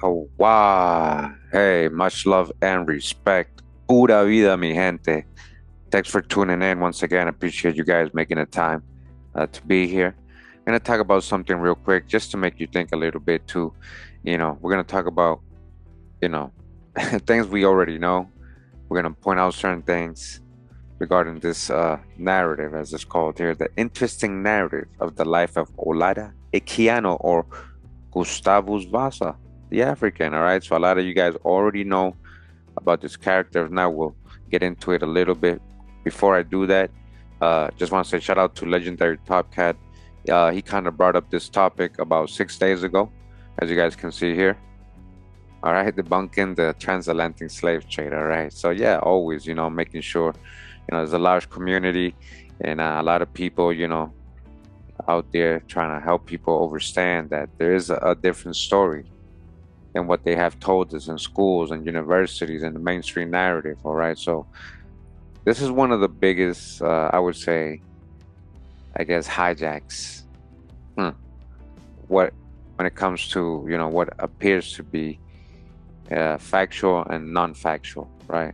Wow. Hey, much love and respect. Pura vida, mi gente. Thanks for tuning in once again. Appreciate you guys making the time to be here. I'm going to talk about something real quick just to make you think a little bit too. We're going to talk about, you know, things we already know. We're going to point out certain things regarding this narrative, as it's called here, the interesting narrative of the life of Olaudah Equiano or Gustavus Vassa, the African. All right, so a lot of you guys already know about this character. Now we'll get into it a little bit. Before I do that, just want to say shout out to legendary Top Cat. He kind of brought up this topic about 6 days ago, as you guys can see here. All right, debunking the transatlantic slave trade. All right, so yeah, always making sure there's a large community and a lot of people out there trying to help people understand that there is a different story than what they have told us in schools and universities and the mainstream narrative. All right, so this is one of the biggest, I would say, I guess, hijacks. What when it comes to what appears to be factual and non-factual, right?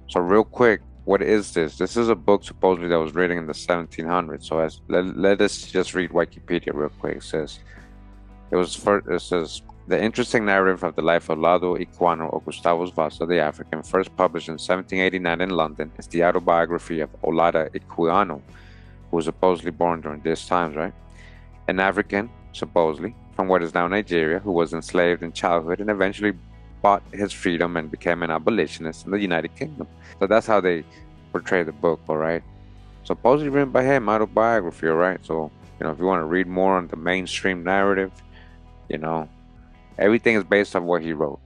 So real quick, what is this? This is a book supposedly that was written in the 1700s. So let us just read Wikipedia real quick. It says the interesting narrative of the life of Olaudah Equiano or Gustavus Vassa, the African, first published in 1789 in London, is the autobiography of Olaudah Equiano, who was supposedly born during these times, right? An African, supposedly, from what is now Nigeria, who was enslaved in childhood and eventually bought his freedom and became an abolitionist in the United Kingdom. So that's how they portray the book, all right? Supposedly written by him, autobiography, all right? So, if you want to read more on the mainstream narrative, everything is based on what he wrote.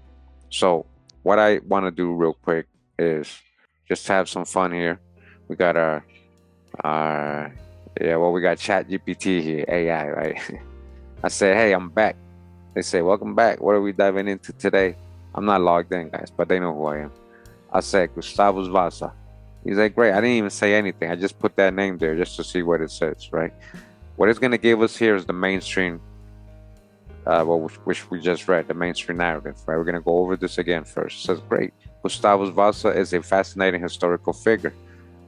So what I want to do real quick is just have some fun here. We got we got Chat GPT here, AI, right? I say, hey, I'm back. They say, welcome back. What are we diving into today? I'm not logged in, guys, but they know who I am. I said, Gustavus Vassa. He's like, great. I didn't even say anything. I just put that name there just to see what it says, right? What it's going to give us here is the mainstream, which we just read, the mainstream narrative, right? We're going to go over this again first. It says, great. Gustavus Vassa is a fascinating historical figure.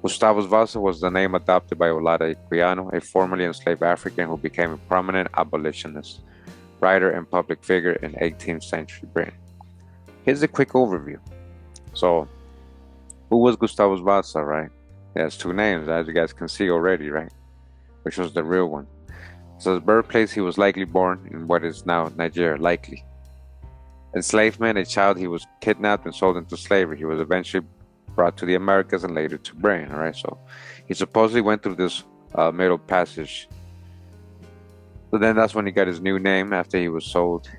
Gustavus Vassa was the name adopted by Olaudah Equiano, a formerly enslaved African who became a prominent abolitionist, writer, and public figure in 18th century Britain. Here's a quick overview. So, who was Gustavus Vassa, right? He has two names, as you guys can see already, right? Which was the real one. So his birthplace, he was likely born in what is now Nigeria, likely. Enslavement, a child, he was kidnapped and sold into slavery. He was eventually brought to the Americas and later to Britain, all right? So he supposedly went through this Middle Passage. So then that's when he got his new name after he was sold,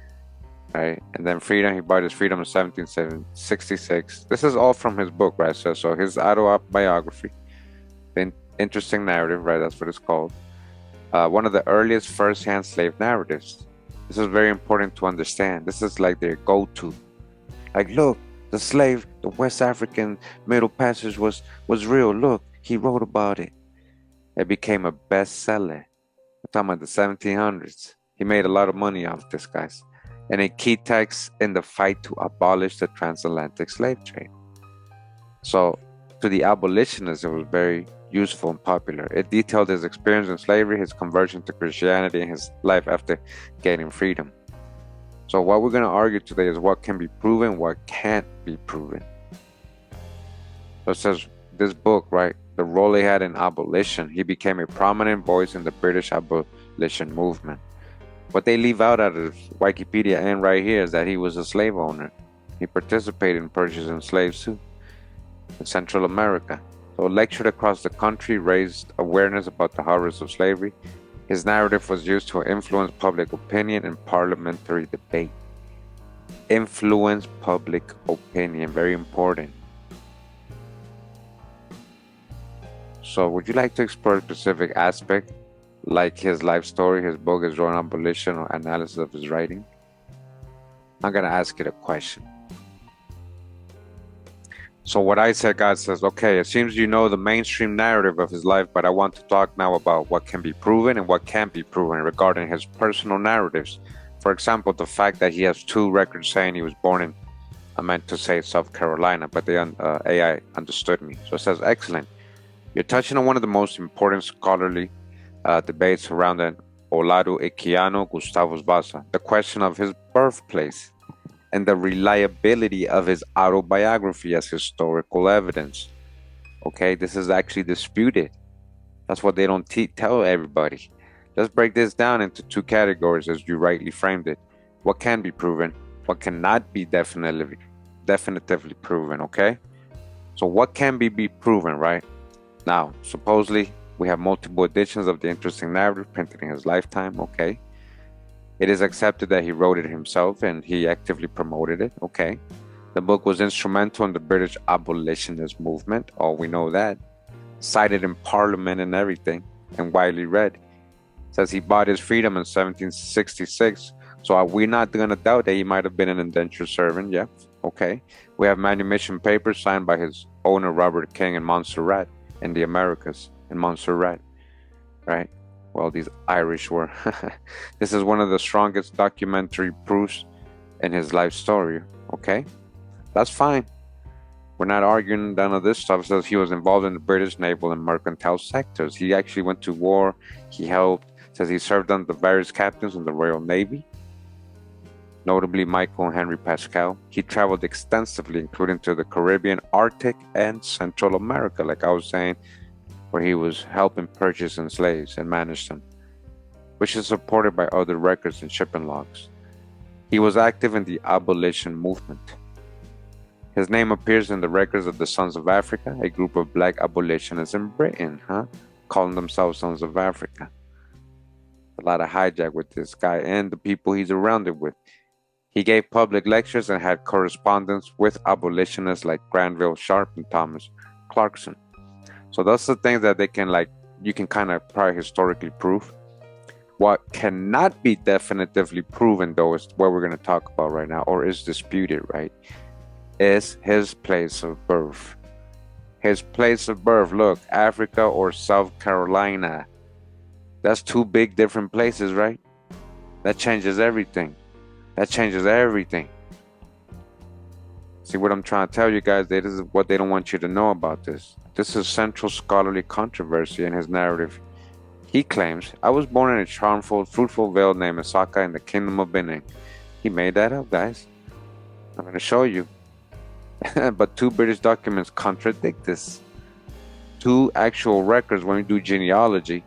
right? And then freedom, he bought his freedom in 1766. This is all from his book, right? So his autobiography, the interesting narrative, right? That's what it's called. One of the earliest first-hand slave narratives. This is very important to understand. This is like their go-to. Like, look, the slave, the West African Middle Passage was real. Look, he wrote about it. It became a bestseller. I'm talking about the 1700s. He made a lot of money off this, guys. And a key text in the fight to abolish the transatlantic slave trade. So, to the abolitionists, it was very useful and popular. It detailed his experience in slavery, his conversion to Christianity, and his life after gaining freedom. So what we're going to argue today is what can be proven, what can't be proven. So it says, this book, right, the role he had in abolition, he became a prominent voice in the British abolition movement. What they leave out of Wikipedia and right here is that he was a slave owner. He participated in purchasing slaves too in Central America. So lectured across the country, raised awareness about the horrors of slavery. His narrative was used to influence public opinion and parliamentary debate. Influence public opinion, very important. So would you like to explore a specific aspect, like his life story, his book, his drawing abolition, or analysis of his writing? I'm going to ask you a question. So what I said, God says, okay, it seems you know the mainstream narrative of his life, but I want to talk now about what can be proven and what can't be proven regarding his personal narratives For example, the fact that he has 2 records saying he was born in, I meant to say South Carolina, but the AI understood me. So it says, excellent. You're touching on one of the most important scholarly debates surrounding Olaudah Equiano, Gustavus Vassa, the question of his birthplace and the reliability of his autobiography as historical evidence. Okay, this is actually disputed. That's what they don't tell everybody. Let's break this down into 2 categories as you rightly framed it. What can be proven, what cannot be definitively proven, okay? So what can be proven, right? Now, supposedly, we have multiple editions of the interesting narrative printed in his lifetime, okay? It is accepted that he wrote it himself and he actively promoted it, okay? The book was instrumental in the British abolitionist movement, oh, we know that. Cited in Parliament and everything, and widely read. Says he bought his freedom in 1766, so are we not going to doubt that he might have been an indentured servant? Yeah, okay. We have manumission papers signed by his owner, Robert King, in Montserrat, in the Americas, in Montserrat, right? Well, these Irish were. This is one of the strongest documentary proofs in his life story, okay? That's fine. We're not arguing none of this stuff. It says he was involved in the British naval and mercantile sectors. He actually went to war. He helped. It says he served under the various captains in the Royal Navy, notably Michael and Henry Pascal. He traveled extensively, including to the Caribbean, Arctic, and Central America, like I was saying, where he was helping purchase slaves and manage them, which is supported by other records and shipping logs. He was active in the abolition movement. His name appears in the records of the Sons of Africa, a group of black abolitionists in Britain, calling themselves Sons of Africa. A lot of hijack with this guy and the people he's surrounded with. He gave public lectures and had correspondence with abolitionists like Granville Sharp and Thomas Clarkson. So that's the things that they can, like, you can kind of probably historically prove. What cannot be definitively proven, though, is what we're going to talk about right now, or is disputed, right? Is his place of birth. His place of birth, look, Africa or South Carolina. That's 2 big different places, right? That changes everything. That changes everything. See what I'm trying to tell you guys? This is what they don't want you to know about this. This is central scholarly controversy in his narrative. He claims, I was born in a charmful, fruitful vale named Osaka in the Kingdom of Benin. He made that up, guys. I'm going to show you. But 2 British documents contradict this. 2 actual records when we do genealogy.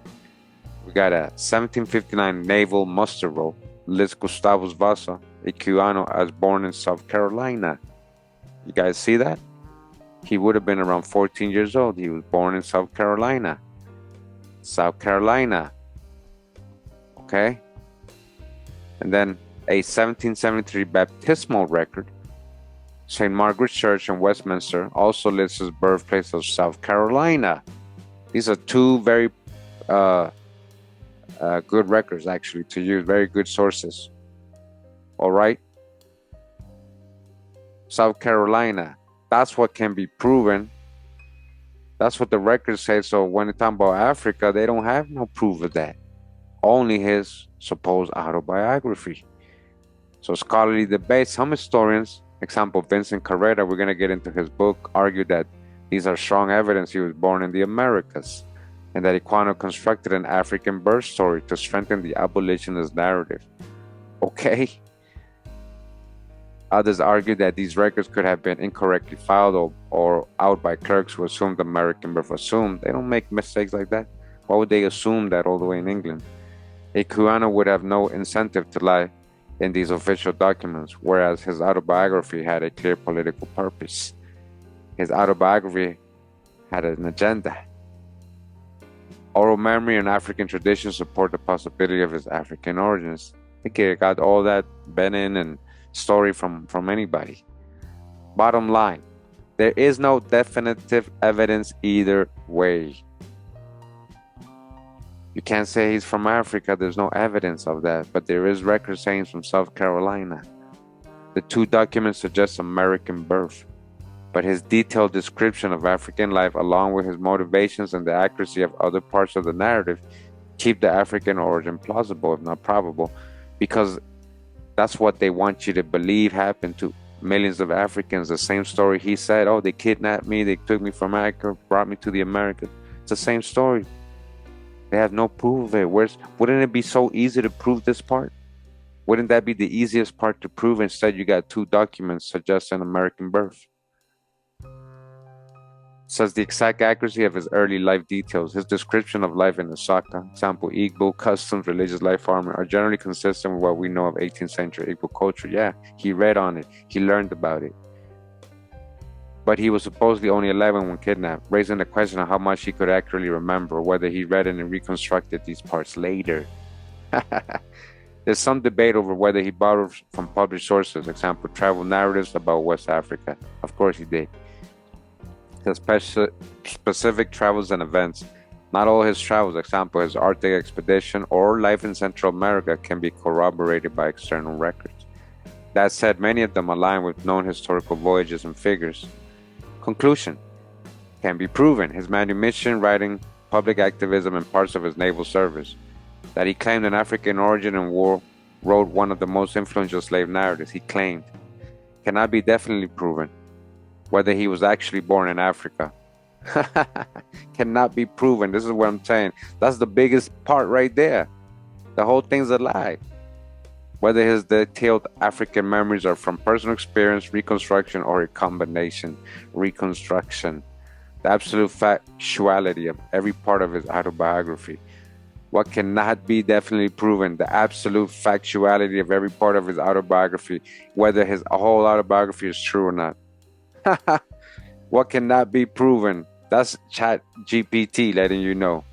We got a 1759 naval muster roll, lists Gustavus Vassa Equiano as born in South Carolina. You guys see that? He would have been around 14 years old. He was born in South Carolina. South Carolina. Okay? And then a 1773 baptismal record, St. Margaret's Church in Westminster, also lists his birthplace of South Carolina. These are 2 very good records, actually, to use. Very good sources. All right? South Carolina. That's what can be proven. That's what the records say. So when they talk about Africa, they don't have no proof of that. Only his supposed autobiography. So scholarly debate. Some historians, example Vincent Carrera, we're going to get into his book, argue that these are strong evidence he was born in the Americas, and that Equiano constructed an African birth story to strengthen the abolitionist narrative. Okay? Others argue that these records could have been incorrectly filed or out by clerks who assumed American birth. Assumed. They don't make mistakes like that. Why would they assume that all the way in England? Equiano would have no incentive to lie in these official documents, whereas his autobiography had a clear political purpose. His autobiography had an agenda. Oral memory and African tradition support the possibility of his African origins. I think he got all that Benin and story from anybody. Bottom line, there is no definitive evidence either way. You can't say he's from Africa. There's no evidence of that, but there is record saying he's from South Carolina. The 2 documents suggest American birth, but his detailed description of African life, along with his motivations and the accuracy of other parts of the narrative, keep the African origin plausible, if not probable, because That's what they want you to believe happened to millions of Africans. The same story he said, oh, they kidnapped me, they took me from Africa, brought me to the Americas. It's the same story. They have no proof of it. Wouldn't it be so easy to prove this part? Wouldn't that be the easiest part to prove? Instead, you got 2 documents suggesting American birth. Says the exact accuracy of his early life details. His description of life in Osaka, example, Igbo customs, religious life form, are generally consistent with what we know of 18th century Igbo culture. Yeah, he read on it. He learned about it. But he was supposedly only 11 when kidnapped, raising the question of how much he could accurately remember, or whether he read and reconstructed these parts later. There's some debate over whether he borrowed from published sources, example, travel narratives about West Africa. Of course he did. His specific travels and events. Not all his travels, example, his Arctic expedition or life in Central America, can be corroborated by external records. That said, many of them align with known historical voyages and figures. Conclusion: can be proven. His manumission, writing, public activism, and parts of his naval service. That he claimed an African origin and wrote one of the most influential slave narratives. He claimed. Cannot be definitely proven. Whether he was actually born in Africa cannot be proven. This is what I'm saying. That's the biggest part right there. The whole thing's a lie. Whether his detailed African memories are from personal experience, reconstruction, or a combination. Reconstruction. The absolute factuality of every part of his autobiography. What cannot be definitely proven? The absolute factuality of every part of his autobiography, whether his whole autobiography is true or not. What cannot be proven? That's Chat GPT letting you know.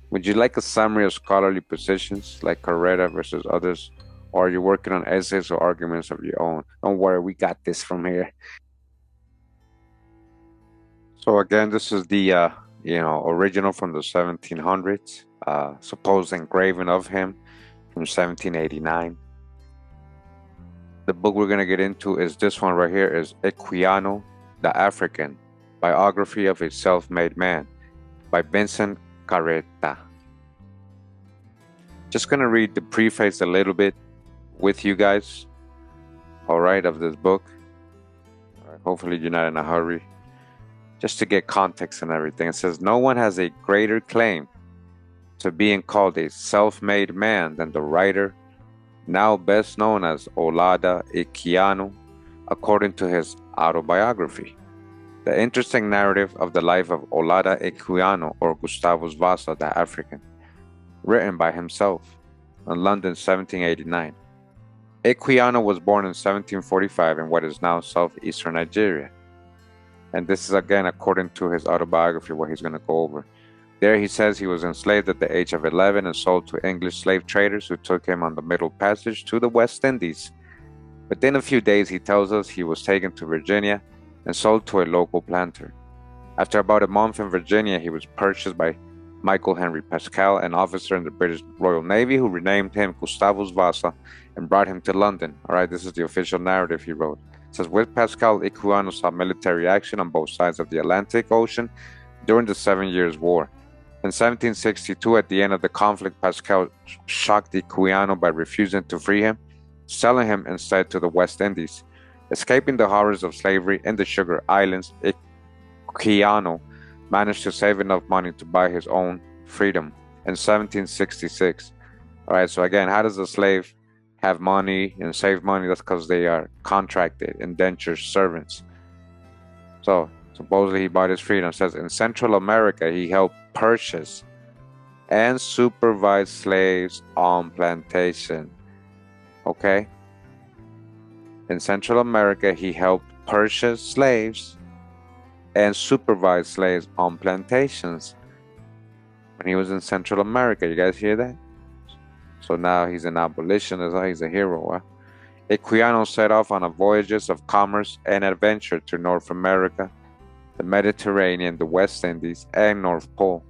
Would you like a summary of scholarly positions like Coretta versus others? Or are you working on essays or arguments of your own? Don't worry, we got this from here. So again, this is the original from the 1700s, supposed engraving of him from 1789. The book we're going to get into is this one right here, is Equiano, the African, Biography of a Self-Made Man by Vincent Carreta. Just going to read the preface a little bit with you guys, all right, of this book. All right, hopefully you're not in a hurry. Just to get context and everything. It says, no one has a greater claim to being called a self-made man than the writer, now best known as Olaudah Equiano, according to his autobiography. The interesting narrative of the life of Olaudah Equiano, or Gustavus Vassa, the African, written by himself in London, 1789. Equiano was born in 1745 in what is now southeastern Nigeria. And this is again according to his autobiography, what he's going to go over. There he says he was enslaved at the age of 11 and sold to English slave traders who took him on the Middle Passage to the West Indies. Within a few days, he tells us, he was taken to Virginia and sold to a local planter. After about a month in Virginia, he was purchased by Michael Henry Pascal, an officer in the British Royal Navy, who renamed him Gustavus Vassa and brought him to London. All right, this is the official narrative he wrote. It says, with Pascal, Equiano saw military action on both sides of the Atlantic Ocean during the 7 Years' War. In 1762, at the end of the conflict, Pascal shocked Equiano by refusing to free him, selling him instead to the West Indies. Escaping the horrors of slavery in the Sugar Islands, Equiano managed to save enough money to buy his own freedom in 1766. All right, so again, how does a slave have money and save money? That's because they are contracted, indentured servants. So supposedly he bought his freedom. It says, in Central America, he helped purchase and supervise slaves on plantation. Okay? In Central America, he helped purchase slaves and supervise slaves on plantations. When he was in Central America, you guys hear that? So now he's an abolitionist. He's a hero. Huh? Equiano set off on a voyages of commerce and adventure to North America, the Mediterranean, the West Indies, and North Pole.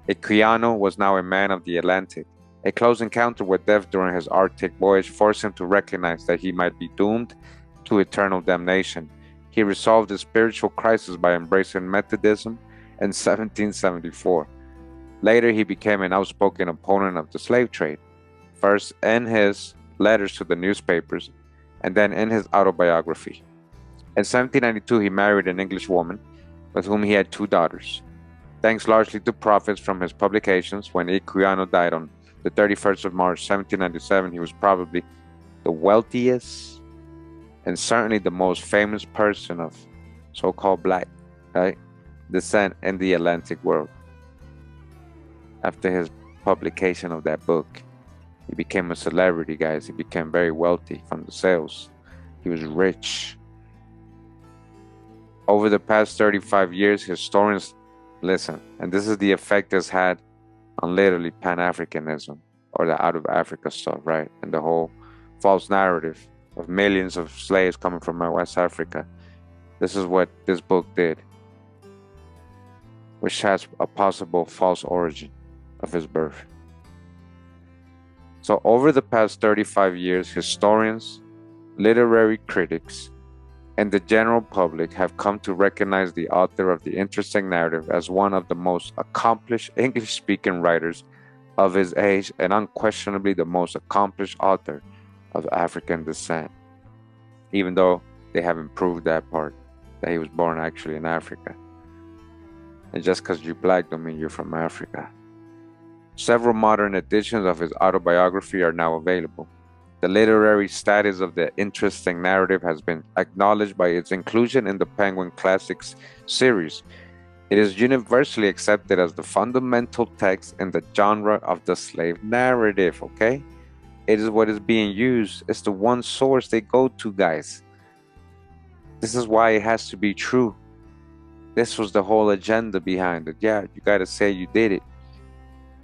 Equiano was now a man of the Atlantic. A close encounter with death during his Arctic voyage forced him to recognize that he might be doomed to eternal damnation. He resolved his spiritual crisis by embracing Methodism in 1774. Later, he became an outspoken opponent of the slave trade, first in his letters to the newspapers, and then in his autobiography. In 1792, he married an English woman with whom he had 2 daughters. Thanks largely to profits from his publications, when Equiano died on the 31st of March 1797, he was probably the wealthiest and certainly the most famous person of so-called black, right, descent in the Atlantic world. After his publication of that book, he became a celebrity, guys. He became very wealthy from the sales. He was rich. Over the past 35 years, historians listen, and this is the effect it's had on literally Pan-Africanism, or the out of Africa stuff, right? And the whole false narrative of millions of slaves coming from West Africa. This is what this book did, which has a possible false origin of his birth. So over the past 35 years, historians, literary critics, and the general public have come to recognize the author of the interesting narrative as one of the most accomplished English-speaking writers of his age, and unquestionably the most accomplished author of African descent, even though they haven't proved that part, that he was born actually in Africa. And just because you're black don't mean you're from Africa. Several modern editions of his autobiography are now available. The literary status of the interesting narrative has been acknowledged by its inclusion in the Penguin Classics series. It is universally accepted as the fundamental text in the genre of the slave narrative, okay? It is what is being used. It's the one source they go to, guys. This is why it has to be true. This was the whole agenda behind it. Yeah, you gotta say you did it.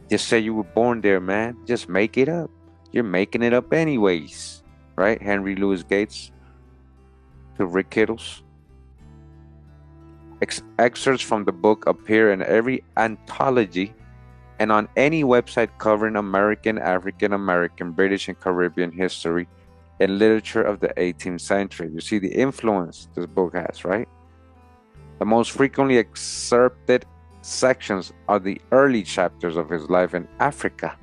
Just say you were born there, man. Just make it up. You're making it up anyways, right? Henry Louis Gates to Rick Kittles. Excerpts from the book appear in every anthology and on any website covering American, African American, British, and Caribbean history and literature of the 18th century. You see the influence this book has, right? The most frequently excerpted sections are the early chapters of his life in Africa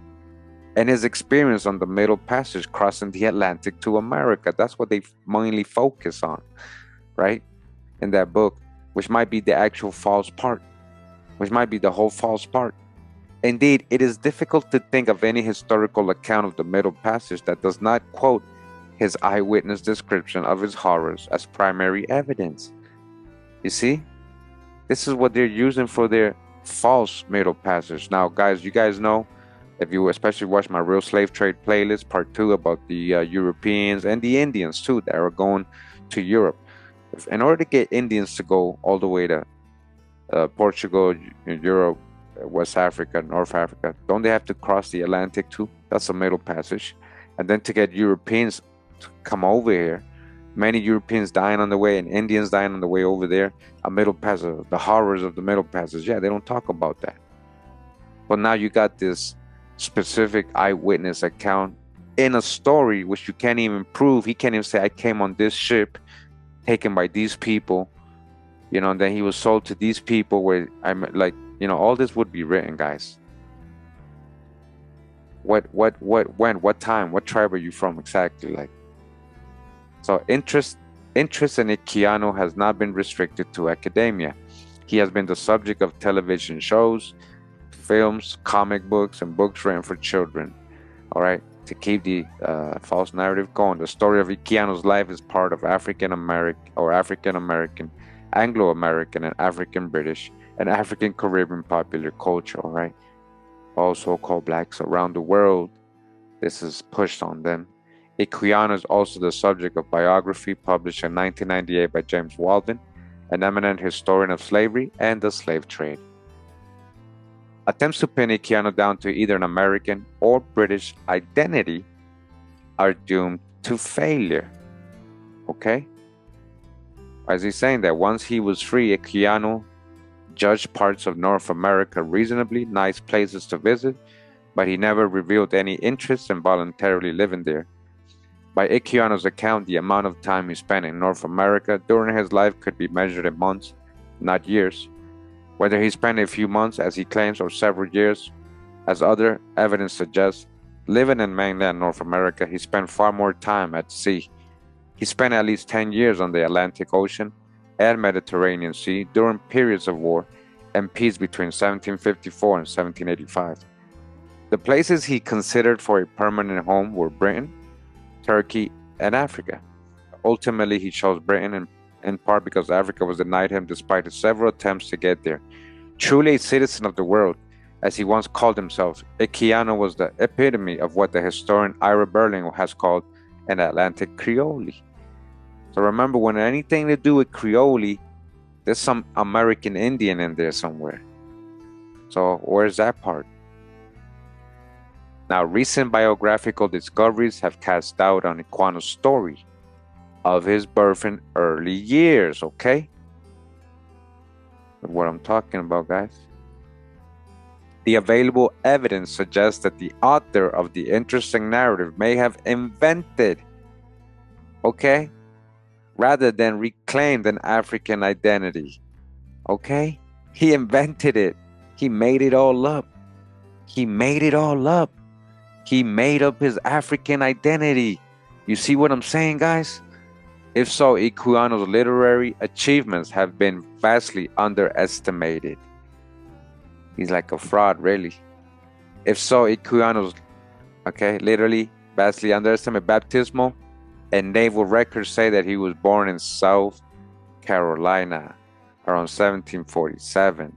and his experience on the Middle Passage crossing the Atlantic to America. That's what they mainly focus on, right? In that book, which might be the actual false part, which might be the whole false part. Indeed, it is difficult to think of any historical account of the Middle Passage that does not quote his eyewitness description of his horrors as primary evidence. You see? This is what they're using for their false Middle Passage. Now, guys, you guys know, if you especially watch my Real Slave Trade playlist, part 2, about the Europeans and the Indians too that are going to Europe. In order to get Indians to go all the way to Portugal, Europe, West Africa, North Africa, don't they have to cross the Atlantic too? That's the Middle Passage. And then to get Europeans to come over here, many Europeans dying on the way and Indians dying on the way over there, a Middle Passage, the horrors of the Middle Passage. Yeah, they don't talk about that. But now you got this specific eyewitness account in a story which you can't even prove. He can't even say, I came on this ship taken by these people, you know, and then he was sold to these people, where I'm like, you know, all this would be written, guys. When, what time, what tribe are you from exactly? Like, so interest in Equiano has not been restricted to academia. He has been the subject of television shows, films, comic books, and books written for children. All right, to keep the false narrative going. The story of Equiano's life is part of African American, Anglo-American, and African British and African Caribbean popular culture. All right, all so-called blacks around the world, this is pushed on them. Equiano is also the subject of biography published in 1998 by James Walden, an eminent historian of slavery and the slave trade. Attempts to pin Equiano down to either an American or British identity are doomed to failure. Okay? As he's saying that once he was free, Equiano judged parts of North America reasonably nice places to visit, but he never revealed any interest in voluntarily living there. By Equiano's account, the amount of time he spent in North America during his life could be measured in months, not years. Whether he spent a few months, as he claims, or several years, as other evidence suggests, Living in mainland North America, he spent far more time at sea. He spent at least 10 years on the Atlantic Ocean and Mediterranean Sea during periods of war and peace between 1754 and 1785. The places he considered for a permanent home were Britain, Turkey, and Africa. Ultimately, he chose Britain in part because Africa was denied him despite his several attempts to get there. Truly a citizen of the world, as he once called himself, Equiano was the epitome of what the historian Ira Berlin has called an Atlantic Creole. So remember, when anything to do with Creole, there's some American Indian in there somewhere. So where's that part? Now, recent biographical discoveries have cast doubt on Equiano's story of his birth in early years, okay? That's what I'm talking about, guys. The available evidence suggests that the author of the interesting narrative may have invented, okay, rather than reclaimed an African identity, okay? He invented it. He made it all up. He made it all up. He made up his African identity. You see what I'm saying, guys? If so, Equiano's literary achievements have been vastly underestimated. He's like a fraud, really. If so, Equiano's, literally vastly underestimated. Baptismal and naval records say that he was born in South Carolina around 1747.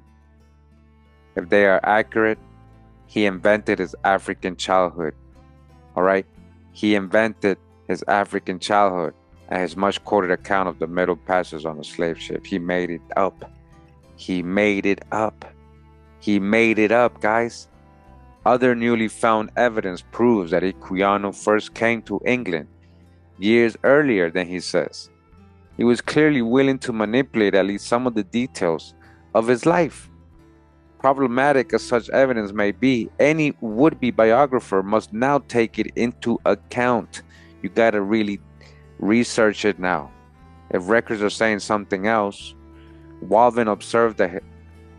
If they are accurate, he invented his African childhood. All right? He invented his African childhood and his much quoted account of the Middle Passage on a slave ship. He made it up. He made it up. He made it up, guys. Other newly found evidence proves that Equiano first came to England years earlier than he says. He was clearly willing to manipulate at least some of the details of his life. Problematic as such evidence may be, any would-be biographer must now take it into account. You gotta really research it now. If records are saying something else, Walvin observed that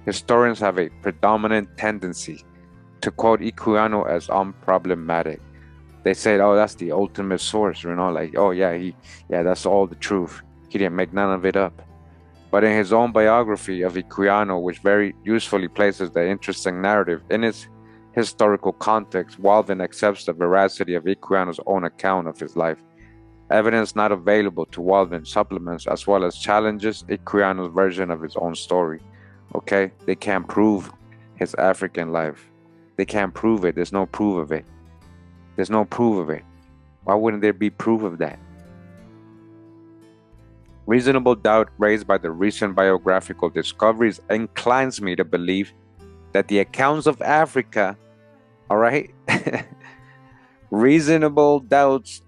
historians have a predominant tendency to quote Equiano as unproblematic. They said, "Oh, that's the ultimate source," like, "Oh yeah, that's all the truth. He didn't make none of it up." But in his own biography of Equiano, which very usefully places the interesting narrative in its historical context, Walvin accepts the veracity of Equiano's own account of his life. Evidence not available to Walvin supplements as well as challenges Equiano's version of his own story. Okay? They can't prove his African life. They can't prove it. There's no proof of it. There's no proof of it. Why wouldn't there be proof of that? Reasonable doubt raised by the recent biographical discoveries inclines me to believe that the accounts of Africa, all right? Reasonable doubts,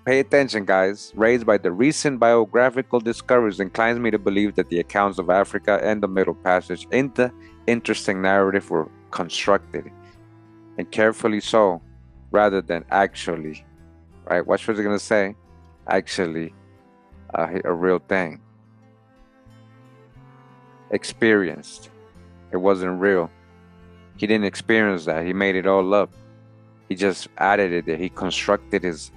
pay attention, guys, raised by the recent biographical discoveries inclines me to believe that the accounts of Africa and the Middle Passage in the interesting narrative were constructed, and carefully so, rather than actually, right? Watch what they're going to say. Actually, a real thing. Experienced. It wasn't real. He didn't experience that. He made it all up. He just added it there. He constructed his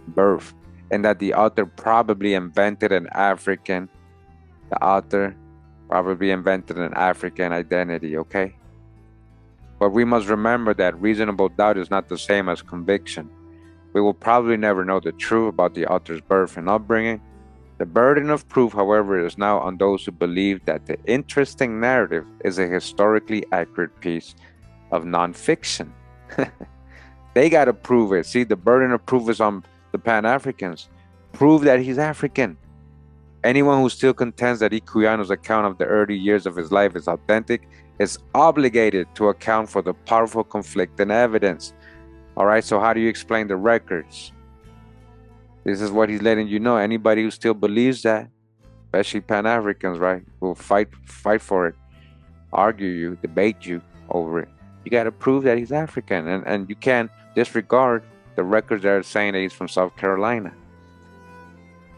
birth. And that the author probably invented an African. The author probably invented an African identity, okay? But we must remember that reasonable doubt is not the same as conviction. We will probably never know the truth about the author's birth and upbringing. The burden of proof, however, is now on those who believe that the interesting narrative is a historically accurate piece of nonfiction. They got to prove it. See, the burden of proof is on the Pan-Africans. Prove that he's African. Anyone who still contends that Equiano's account of the early years of his life is authentic is obligated to account for the powerful conflicting evidence. All right, so how do you explain the records? This is what he's letting you know. Anybody who still believes that, especially Pan-Africans, right, will fight for it, argue you, debate you over it. You got to prove that he's African, and you can't disregard the records that are saying that he's from South Carolina.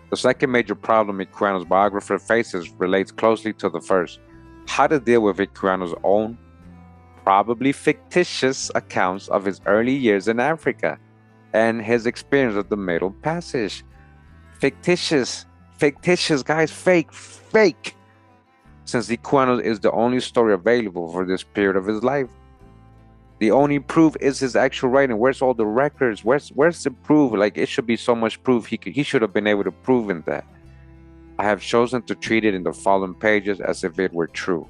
The second major problem Equiano's biographer faces relates closely to the first: how to deal with Equiano's own probably fictitious accounts of his early years in Africa and his experience of the Middle Passage. Fictitious, fictitious, guys, fake. Since Equiano is the only story available for this period of his life. The only proof is his actual writing. Where's all the records? Where's the proof? Like, it should be so much proof. He should have been able to prove in that. I have chosen to treat it in the following pages as if it were true.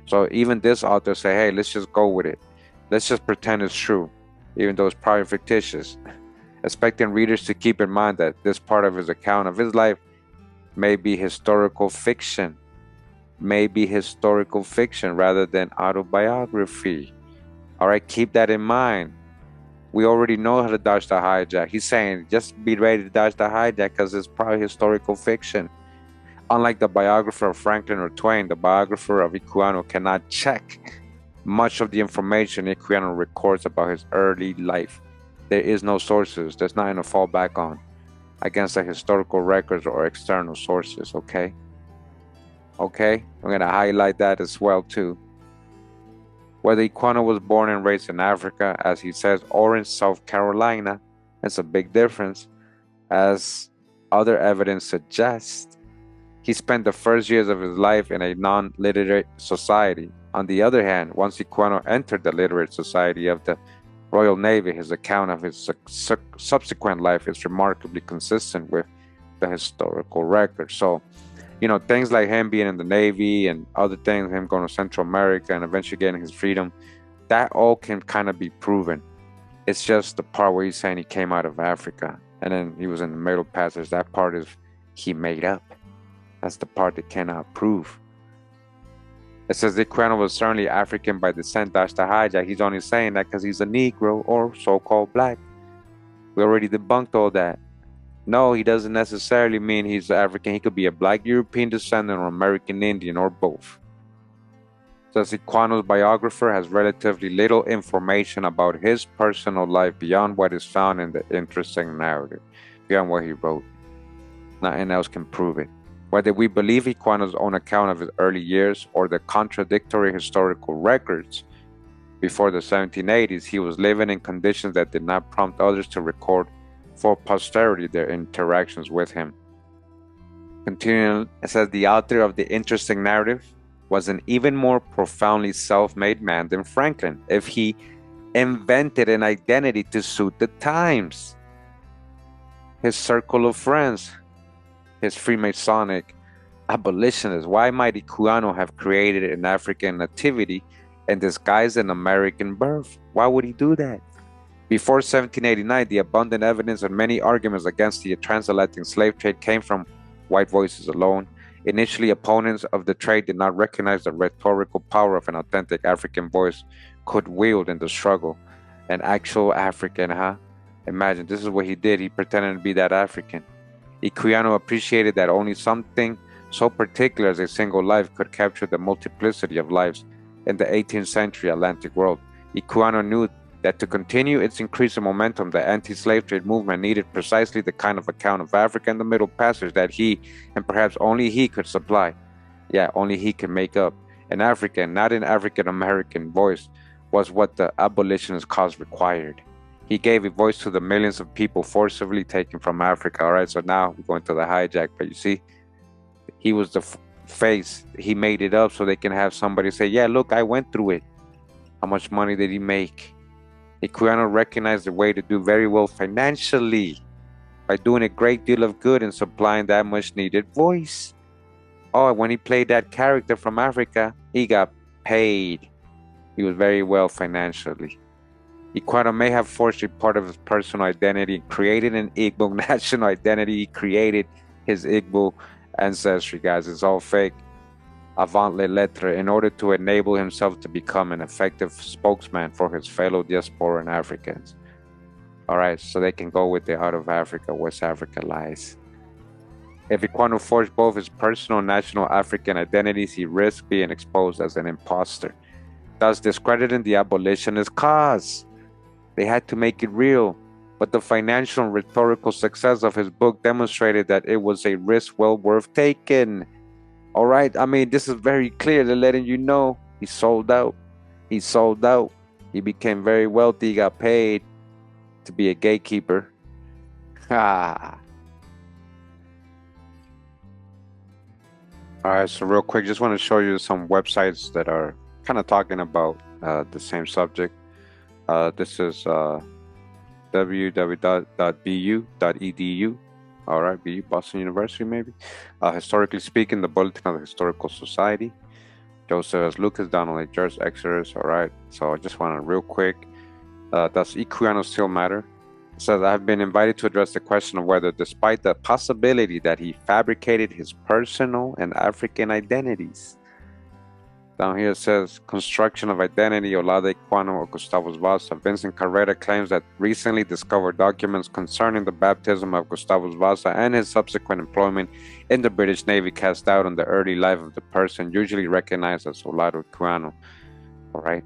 So even this author say, hey, let's just go with it. Let's just pretend it's true, even though it's probably fictitious. Expecting readers to keep in mind that this part of his account of his life may be historical fiction. Rather than autobiography. All right, keep that in mind. We already know how to dodge the hijack. He's saying just be ready to dodge the hijack because it's probably historical fiction. Unlike the biographer of Franklin or Twain, the biographer of Equiano cannot check much of the information Equiano records about his early life. There is no sources. There's nothing to fall back on against the historical records or external sources, okay? Okay, I'm going to highlight that as well too. Whether Equiano was born and raised in Africa, as he says, or in South Carolina, it's a big difference. As other evidence suggests, he spent the first years of his life in a non-literate society. On the other hand, once Equiano entered the literate society of the Royal Navy, his account of his subsequent life is remarkably consistent with the historical record. So, things like him being in the Navy and other things, him going to Central America and eventually getting his freedom, that all can kind of be proven. It's just the part where he's saying he came out of Africa and then he was in the Middle Passage. That part is he made up. That's the part that cannot prove. It says Equiano was certainly African by descent. That's the hijack. He's only saying that because he's a Negro or so-called black. We already debunked all that. No, he doesn't necessarily mean he's African. He could be a black European descendant or American Indian or both. Says Equiano's biographer has relatively little information about his personal life beyond what is found in the interesting narrative, beyond what he wrote. Nothing else can prove it. Whether we believe Equiano's own account of his early years or the contradictory historical records, before the 1780s, he was living in conditions that did not prompt others to record for posterity their interactions with him. Continuing, it says the author of the interesting narrative was an even more profoundly self-made man than Franklin, if he invented an identity to suit the times. His circle of friends, his Freemasonic abolitionists. Why might Equiano have created an African nativity and disguised an American birth? Why would he do that? Before 1789, the abundant evidence and many arguments against the transatlantic slave trade came from white voices alone. Initially, opponents of the trade did not recognize the rhetorical power of an authentic African voice could wield in the struggle. An actual African, huh? Imagine, this is what he did. He pretended to be that African. Equiano appreciated that only something so particular as a single life could capture the multiplicity of lives in the 18th century Atlantic world. Equiano knew that to continue its increasing momentum, the anti-slave trade movement needed precisely the kind of account of Africa and the Middle Passage that he, and perhaps only he, could supply. Yeah, only he could make up. An African, not an African-American voice, was what the abolitionist cause required. He gave a voice to the millions of people forcibly taken from Africa. All right, so now we're going to the hijack. But you see, he was the face. He made it up so they can have somebody say, yeah, look, I went through it. How much money did he make? Equiano recognized the way to do very well financially by doing a great deal of good and supplying that much needed voice. Oh, when he played that character from Africa, he got paid. He was very well financially. Equiano may have forged a part of his personal identity and created an Igbo national identity. He created his Igbo ancestry, guys. It's all fake. Avant les lettres, in order to enable himself to become an effective spokesman for his fellow diasporan Africans. All right, so they can go with the out of Africa, West Africa lies. If Equiano forged both his personal and national African identities, he risked being exposed as an imposter, thus discrediting the abolitionist cause. They had to make it real, but the financial and rhetorical success of his book demonstrated that it was a risk well worth taking. All right, I mean, this is very clear. They're letting you know he sold out. He sold out. He became very wealthy. He got paid to be a gatekeeper. Ah. All right, so real quick, just want to show you some websites that are kind of talking about the same subject. This is www.bu.edu. All right, BU, Boston University, maybe. Historically speaking, the Bulletin of the Historical Society. Joseph Lucas, Donald A. George, Exodus. All right, so I just want to real quick. Does Equiano still matter? It says, I've been invited to address the question of whether, despite the possibility that he fabricated his personal and African identities. Down here it says, construction of identity, Olaudah Equiano or Gustavus Vassa. Vincent Carrera claims that recently discovered documents concerning the baptism of Gustavus Vassa and his subsequent employment in the British Navy cast doubt on the early life of the person usually recognized as Olaudah Equiano. All right.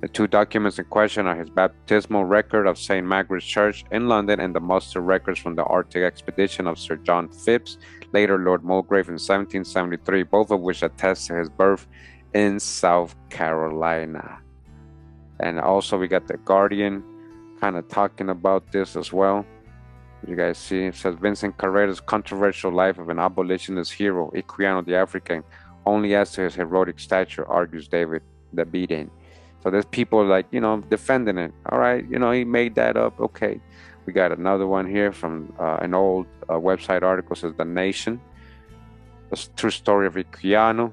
The two documents in question are his baptismal record of St. Margaret's Church in London and the muster records from the Arctic expedition of Sir John Phipps, later Lord Mulgrave, in 1773, both of which attest to his birth in South Carolina. And also we got the Guardian kind of talking about this as well. You guys see, it says Vincent Carrera's controversial life of an abolitionist hero, Equiano the African, only as to his heroic stature, argues David the Beaten. So there's people like, defending it. All right, he made that up. Okay. We got another one here from an old website article, says The Nation, the true story of Equiano.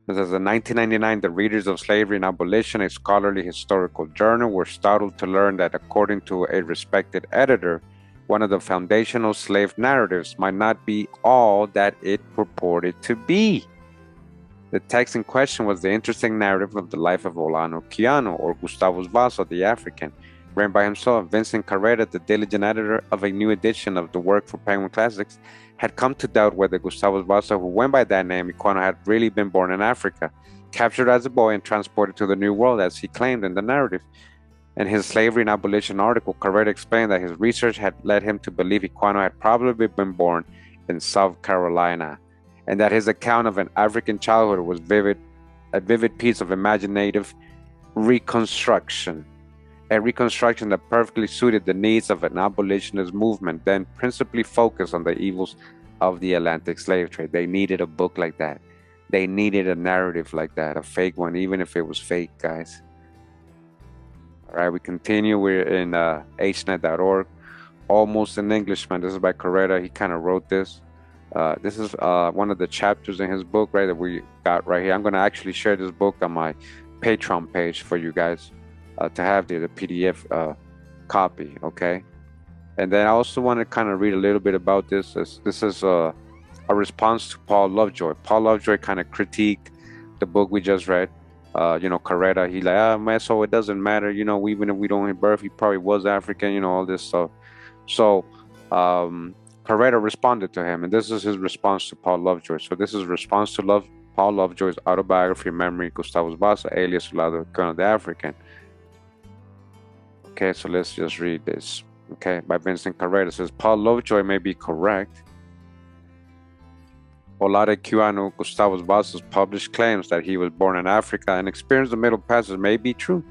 It says in 1999, the readers of Slavery and Abolition, a scholarly historical journal, were startled to learn that, according to a respected editor, one of the foundational slave narratives might not be all that it purported to be. The text in question was the interesting narrative of the life of Olaudah Equiano, or Gustavus Vassa the African, written by himself. Vincent Carrera, the diligent editor of a new edition of the work for Penguin Classics, had come to doubt whether Gustavus Vassa, who went by that name, Equiano, had really been born in Africa, captured as a boy and transported to the New World, as he claimed in the narrative. In his Slavery and Abolition article, Carrera explained that his research had led him to believe Equiano had probably been born in South Carolina, and that his account of an African childhood was a vivid piece of imaginative reconstruction. A reconstruction that perfectly suited the needs of an abolitionist movement, then principally focused on the evils of the Atlantic slave trade. They needed a book like that. They needed a narrative like that, a fake one, even if it was fake, guys. All right, we continue. We're in hnet.org. Almost an Englishman. This is by Carrera. He kind of wrote this. This is one of the chapters in his book, right, that we got right here. I'm going to actually share this book on my Patreon page for you guys. To have the PDF copy, okay? And then I also want to kind of read a little bit about this. This is a response to Paul Lovejoy. Paul Lovejoy kind of critiqued the book we just read. Carrera, he like, man, so it doesn't matter, even if we don't have birth, he probably was African, all this stuff. So Carrera responded to him, and this is his response to Paul Lovejoy. So this is a response to Paul Lovejoy's autobiography, Memory, Gustavus Vassa, alias Olaudah Equiano the African. Okay, so let's just read this. Okay, by Vincent Carrera. It says, Paul Lovejoy may be correct. Olaudah Equiano, Gustavus Vassa's published claims that he was born in Africa and experienced the Middle Passage may be true.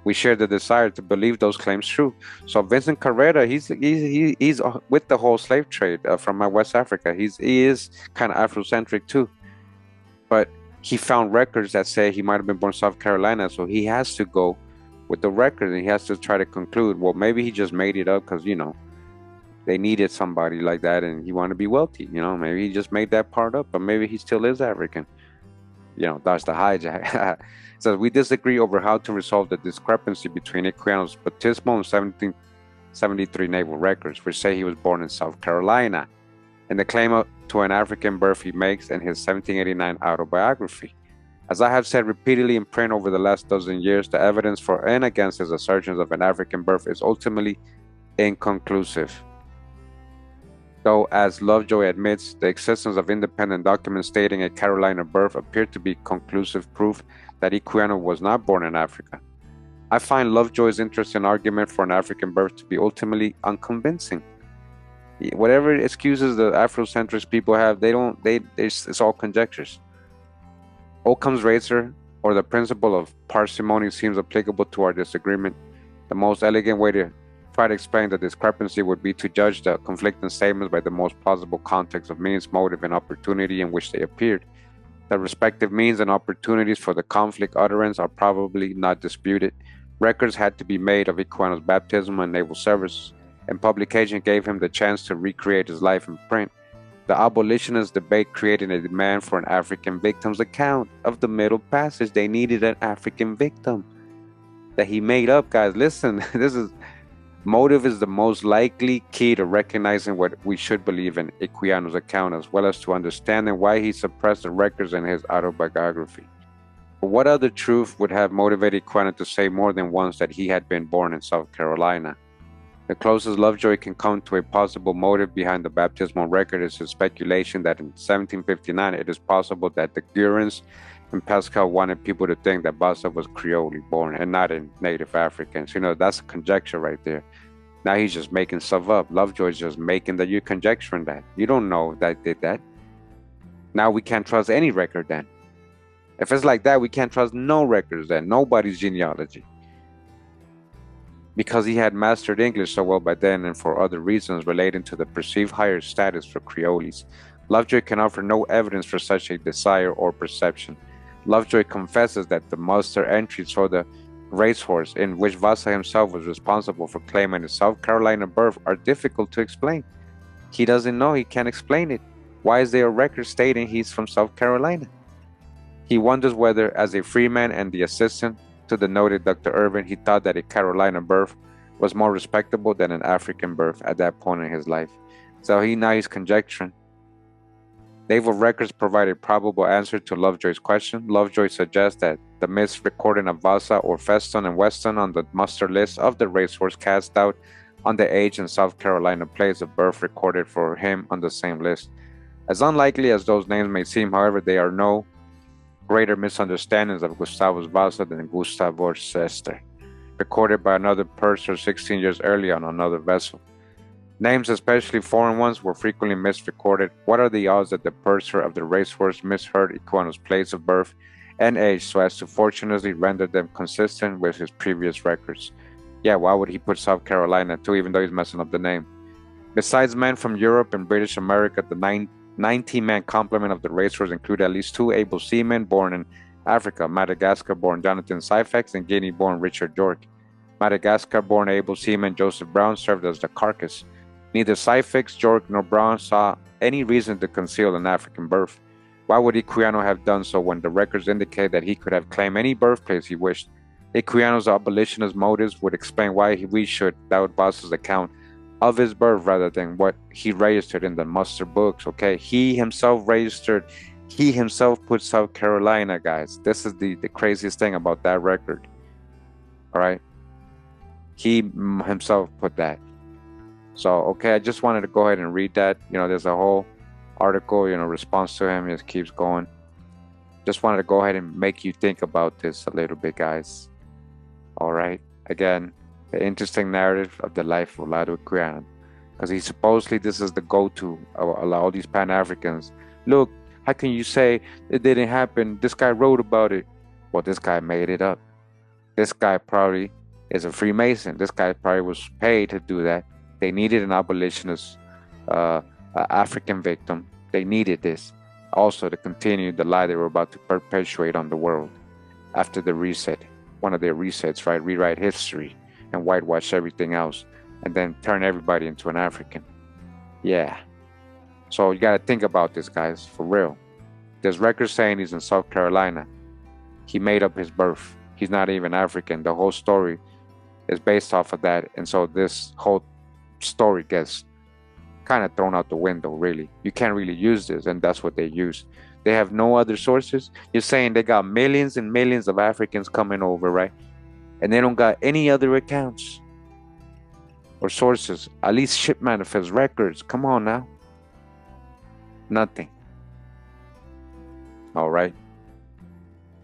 We share the desire to believe those claims true. So Vincent Carrera, he's with the whole slave trade from West Africa. He is kind of Afrocentric too. But he found records that say he might have been born in South Carolina, so he has to go with the record, and he has to try to conclude, well, maybe he just made it up because, they needed somebody like that and he wanted to be wealthy. Maybe he just made that part up, but maybe he still is African. That's the hijack. It says, we disagree over how to resolve the discrepancy between Equiano's baptismal and 1773 naval records, which say he was born in South Carolina, and the claim to an African birth he makes in his 1789 autobiography. As I have said repeatedly in print over the last dozen years, the evidence for and against his assertions of an African birth is ultimately inconclusive. Though, as Lovejoy admits, the existence of independent documents stating a Carolina birth appeared to be conclusive proof that Equiano was not born in Africa. I find Lovejoy's interest in argument for an African birth to be ultimately unconvincing. Whatever excuses the Afrocentrist people have, it's all conjectures. Occam's razor or the principle of parsimony seems applicable to our disagreement. The most elegant way to try to explain the discrepancy would be to judge the conflicting statements by the most plausible context of means, motive, and opportunity in which they appeared. The respective means and opportunities for the conflict utterance are probably not disputed. Records had to be made of Equiano's baptism and naval service, and publication gave him the chance to recreate his life in print. The abolitionist debate created a demand for an African victim's account of the Middle Passage. They needed an African victim that he made up, guys. Listen, this is motive is the most likely key to recognizing what we should believe in Equiano's account, as well as to understanding why he suppressed the records in his autobiography. But what other truth would have motivated Equiano to say more than once that he had been born in South Carolina? The closest Lovejoy can come to a possible motive behind the baptismal record is his speculation that in 1759 it is possible that the Gurins and Pascal wanted people to think that Vassa was Creole born and not in native Africans. That's a conjecture right there. Now he's just making stuff up. Lovejoy's just making that you're conjecturing that. You don't know that did that. Now we can't trust any record then. If it's like that, we can't trust no records then. Nobody's genealogy. Because he had mastered English so well by then and for other reasons relating to the perceived higher status for Creoles, Lovejoy can offer no evidence for such a desire or perception. Lovejoy confesses that the muster entries for the racehorse, in which Vassa himself was responsible for claiming his South Carolina birth, are difficult to explain. He doesn't know, he can't explain it. Why is there a record stating he's from South Carolina? He wonders whether, as a freeman and the assistant to the noted Dr. Irving, he thought that a Carolina birth was more respectable than an African birth at that point in his life. So he's conjecturing. Naval records provide a probable answer to Lovejoy's question. Lovejoy suggests that the misrecording of Vassa or Feston and Weston on the muster list of the racehorse cast doubt on the age and South Carolina place of birth recorded for him on the same list. As unlikely as those names may seem, however, they are no greater misunderstandings of Gustavus Vassa than Gustavus Vassa, recorded by another purser 16 years earlier on another vessel. Names, especially foreign ones, were frequently misrecorded. What are the odds that the purser of the racehorse misheard Equiano's place of birth and age so as to fortunately render them consistent with his previous records? Yeah, why would he put South Carolina too, even though he's messing up the name? Besides men from Europe and British America, the 19-man complement of the racehorse included at least 2 able seamen born in Africa: Madagascar-born Jonathan Syphax and Guinea-born Richard York. Madagascar-born able seaman Joseph Brown served as the carcass. Neither Syphax, York, nor Brown saw any reason to conceal an African birth. Why would Equiano have done so when the records indicate that he could have claimed any birthplace he wished? Equiano's abolitionist motives would explain why we should doubt Vassa's account of his birth rather than what he registered in the muster books. Okay, he himself put South Carolina, guys. This is the craziest thing about that record. All right, he himself put that. So, okay, I just wanted to go ahead and read that. There's a whole article, response to him. It keeps going. Just wanted to go ahead and make you think about this a little bit, guys. All right. Again, the interesting narrative of the life of Olaudah Equiano. Because this is the go-to of all these Pan-Africans. Look, how can you say it didn't happen? This guy wrote about it. Well, this guy made it up. This guy probably is a Freemason. This guy probably was paid to do that. They needed an abolitionist African victim. They needed this also to continue the lie they were about to perpetuate on the world after the reset. One of their resets, right? Rewrite history and whitewash everything else and then turn everybody into an African. Yeah. So you got to think about this, guys, for real. There's records saying he's in South Carolina. He made up his birth. He's not even African. The whole story is based off of that. And so this whole story gets kind of thrown out the window, really. You can't really use this, and that's what they use. They have no other sources. You're saying they got millions and millions of Africans coming over, right? And they don't got any other accounts or sources, at least ship manifest records. Come on now. Nothing. All right.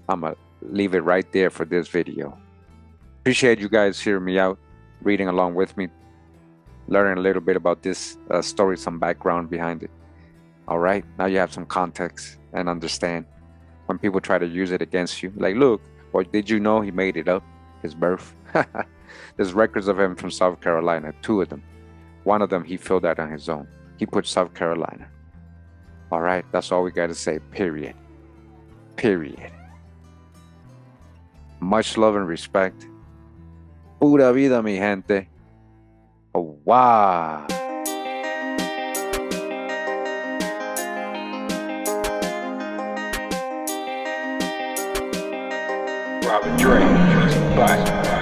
I'm going to leave it right there for this video. Appreciate you guys hearing me out, reading along with me, learning a little bit about this story, some background behind it. All right, now you have some context and understand. when people try to use it against you. Like, look, or did you know he made it up, his birth? There's records of him from South Carolina, 2 of them. One of them, he filled out on his own. He put South Carolina. All right, that's all we got to say, period. Period. Much love and respect. Pura vida, mi gente. Oh, wow. Robert Dre, bye.